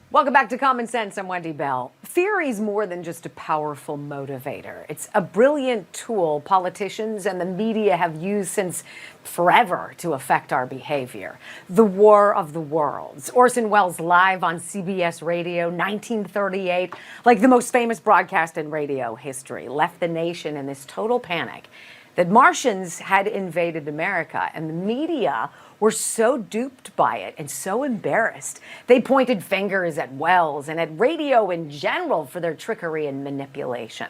Welcome back to Common Sense. I'm Wendy Bell. Fear is more than just a powerful motivator. It's a brilliant tool politicians and the media have used since forever to affect our behavior. The War of the Worlds. Orson Welles live on CBS Radio, 1938, like the most famous broadcast in radio history, left the nation in this total panic that Martians had invaded America, and the media were so duped by it and so embarrassed. They pointed fingers at Wells and at radio in general for their trickery and manipulation.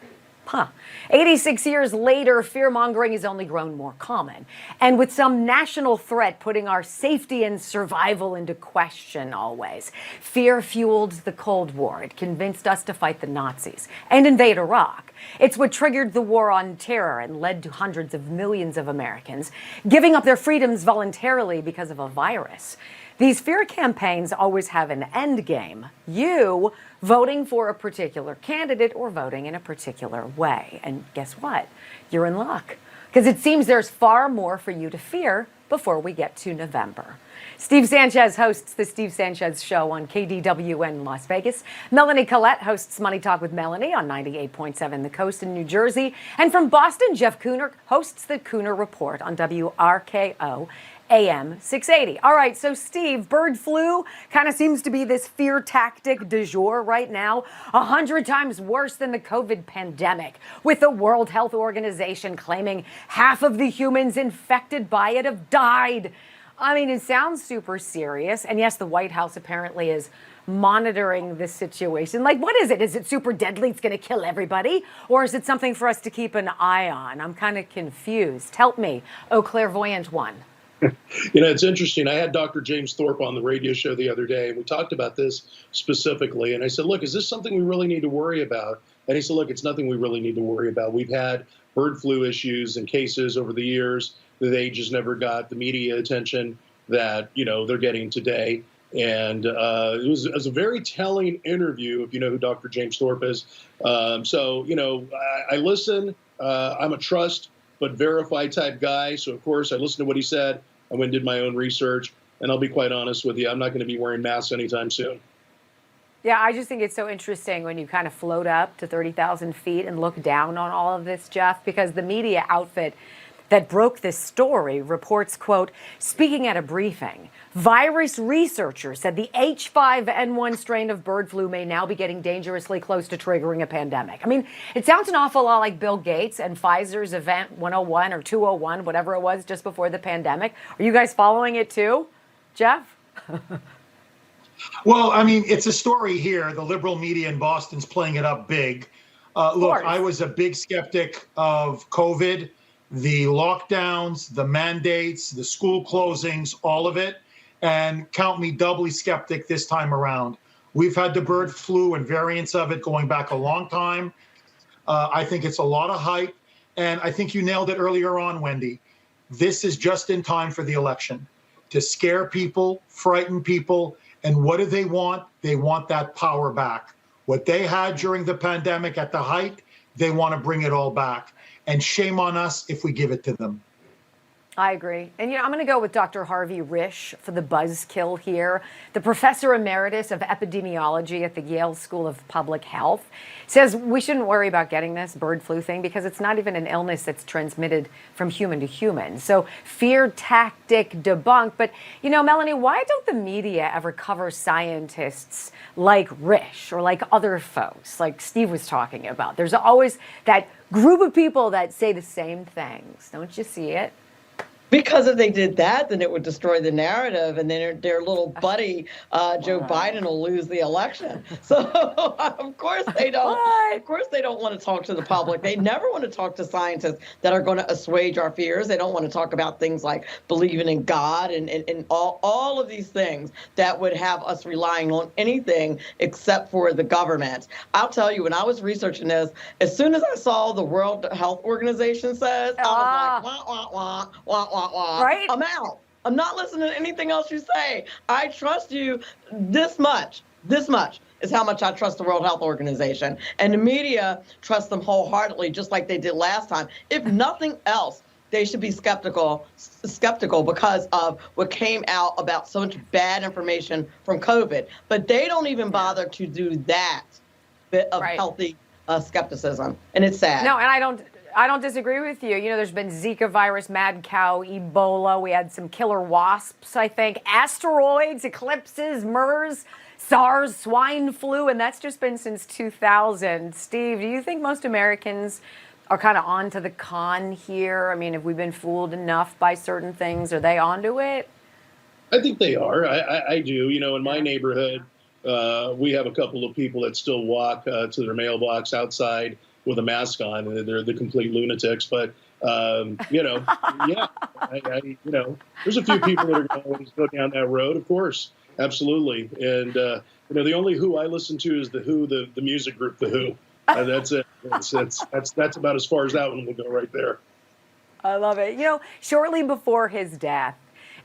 86 years later, fear-mongering has only grown more common. And with some national threat putting our safety and survival into question always. Fear fueled the Cold War. It convinced us to fight the Nazis and invade Iraq. It's what triggered the war on terror and led to hundreds of millions of Americans giving up their freedoms voluntarily because of a virus. These fear campaigns always have an end game. You voting for a particular candidate or voting in a particular way. And guess what? You're in luck. Because it seems there's far more for you to fear before we get to November. Steve Sanchez hosts The Steve Sanchez Show on KDWN Las Vegas. Melanie Collette hosts Money Talk with Melanie on 98.7 The Coast in New Jersey. And from Boston, Jeff Cooner hosts The Cooner Report on WRKO AM 680. All right, so Steve, bird flu kind of seems to be this fear tactic du jour right now, 100 times worse than the COVID pandemic, with the World Health Organization claiming half of the humans infected by it have died. I mean, it sounds super serious. And yes, the White House apparently is monitoring this situation. Like, what is it? Is it super deadly? It's going to kill everybody? Or is it something for us to keep an eye on? I'm kind of confused. Help me, oh clairvoyant one. It's interesting. I had Dr. James Thorpe on the radio show the other day, and we talked about this specifically. And I said, look, is this something we really need to worry about? And he said, look, it's nothing we really need to worry about. We've had bird flu issues and cases over the years. They just never got the media attention that, they're getting today. And it was a very telling interview, if you know who Dr. James Thorpe is. I listen. I'm a trust but verify type guy. So, of course, I listened to what he said. I went and did my own research. And I'll be quite honest with you, I'm not going to be wearing masks anytime soon. Yeah, I just think it's so interesting when you kind of float up to 30,000 feet and look down on all of this, Jeff, because the media outfit that broke this story reports, quote, speaking at a briefing, virus researchers said the H5N1 strain of bird flu may now be getting dangerously close to triggering a pandemic. I mean, it sounds an awful lot like Bill Gates and Pfizer's Event 101 or 201, whatever it was just before the pandemic. Are you guys following it too, Jeff? Well, I mean, it's a story here. The liberal media in Boston's playing it up big. Look, I was a big skeptic of COVID. The lockdowns, the mandates, the school closings, all of it. And count me doubly skeptic this time around. We've had the bird flu and variants of it going back a long time. I think it's a lot of hype. And I think you nailed it earlier on, Wendy. This is just in time for the election to scare people, frighten people. And what do they want? They want that power back. What they had during the pandemic at the height, they want to bring it all back. And shame on us if we give it to them. I agree. And, I'm going to go with Dr. Harvey Risch for the buzzkill here. The professor emeritus of epidemiology at the Yale School of Public Health says we shouldn't worry about getting this bird flu thing because it's not even an illness that's transmitted from human to human. So fear tactic debunked. But, Melanie, why don't the media ever cover scientists like Risch or like other folks like Steve was talking about? There's always that group of people that say the same things. Don't you see it? Because if they did that, then it would destroy the narrative, and then their little buddy Joe Biden will lose the election. So of course they don't. Of course they don't want to talk to the public. They never want to talk to scientists that are going to assuage our fears. They don't want to talk about things like believing in God and all of these things that would have us relying on anything except for the government. I'll tell you, when I was researching this, as soon as I saw the World Health Organization says, I was like, wah, wah, wah, wah. Right? I'm out. I'm not listening to anything else you say. I trust you this much. This much is how much I trust the World Health Organization. And the media trusts them wholeheartedly, just like they did last time. If nothing else, they should be skeptical because of what came out about so much bad information from COVID. But they don't even bother to do that bit of healthy skepticism, and it's sad. No, and I don't disagree with you. You know, there's been Zika virus, mad cow, Ebola. We had some killer wasps, I think, asteroids, eclipses, MERS, SARS, swine flu, and that's just been since 2000. Steve, do you think most Americans are kind of onto the con here? I mean, have we been fooled enough by certain things? Are they onto it? I think they are. I do. You know, in my neighborhood, we have a couple of people that still walk to their mailbox outside with a mask on, and they're the complete lunatics. But you know, yeah, you know, there's a few people that are going to always go down that road, of course, absolutely. And you know, the only Who I listen to is the Who, the music group, the Who. That's it. That's about as far as that one will go right there. I love it. You know, shortly before his death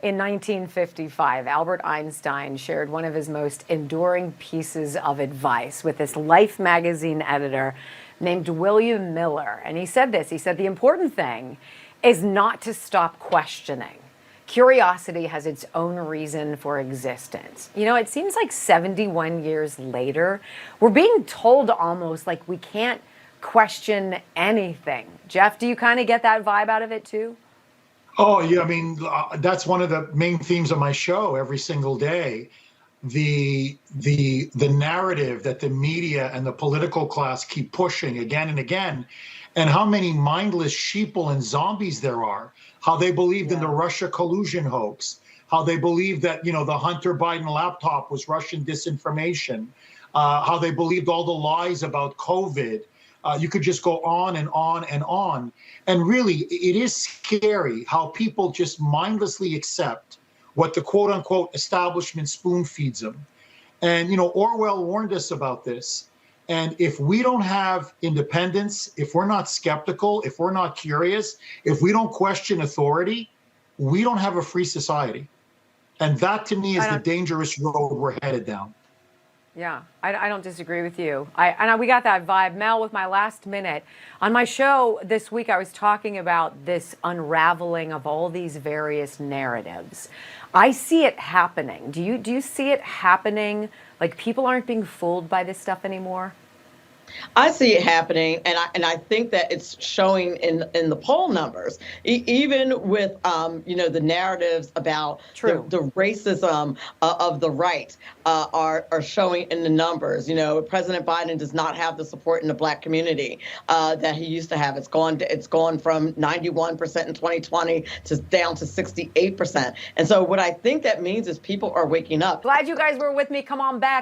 in 1955, Albert Einstein shared one of his most enduring pieces of advice with this Life magazine editor named William Miller. And he said this, he said, the important thing is not to stop questioning. Curiosity has its own reason for existence. You know, it seems like 71 years later, we're being told almost like we can't question anything. Jeff, do you kind of get that vibe out of it too? Oh, yeah. I mean, that's one of the main themes of my show every single day. The narrative that the media and the political class keep pushing again and again, and how many mindless sheeple and zombies there are, how they believed in the Russia collusion hoax, how they believed that, you know, the Hunter Biden laptop was Russian disinformation, how they believed all the lies about COVID. You could just go on and on and on. And really, it is scary how people just mindlessly accept what the quote unquote establishment spoon feeds them. And, you know, Orwell warned us about this. And if we don't have independence, if we're not skeptical, if we're not curious, if we don't question authority, we don't have a free society. And that to me is the dangerous road we're headed down. Yeah, I don't disagree with you. We got that vibe. Mel, with my last minute, on my show this week, I was talking about this unraveling of all these various narratives. I see it happening. Do you see it happening? Like, people aren't being fooled by this stuff anymore? I see it happening, and I think that it's showing in the poll numbers, even with you know, the narratives about the racism of the right are showing in the numbers. You know, President Biden does not have the support in the Black community that he used to have. It's gone from 91% in 2020 to down to 68%. And so what I think that means is people are waking up. Glad you guys were with me. Come on back.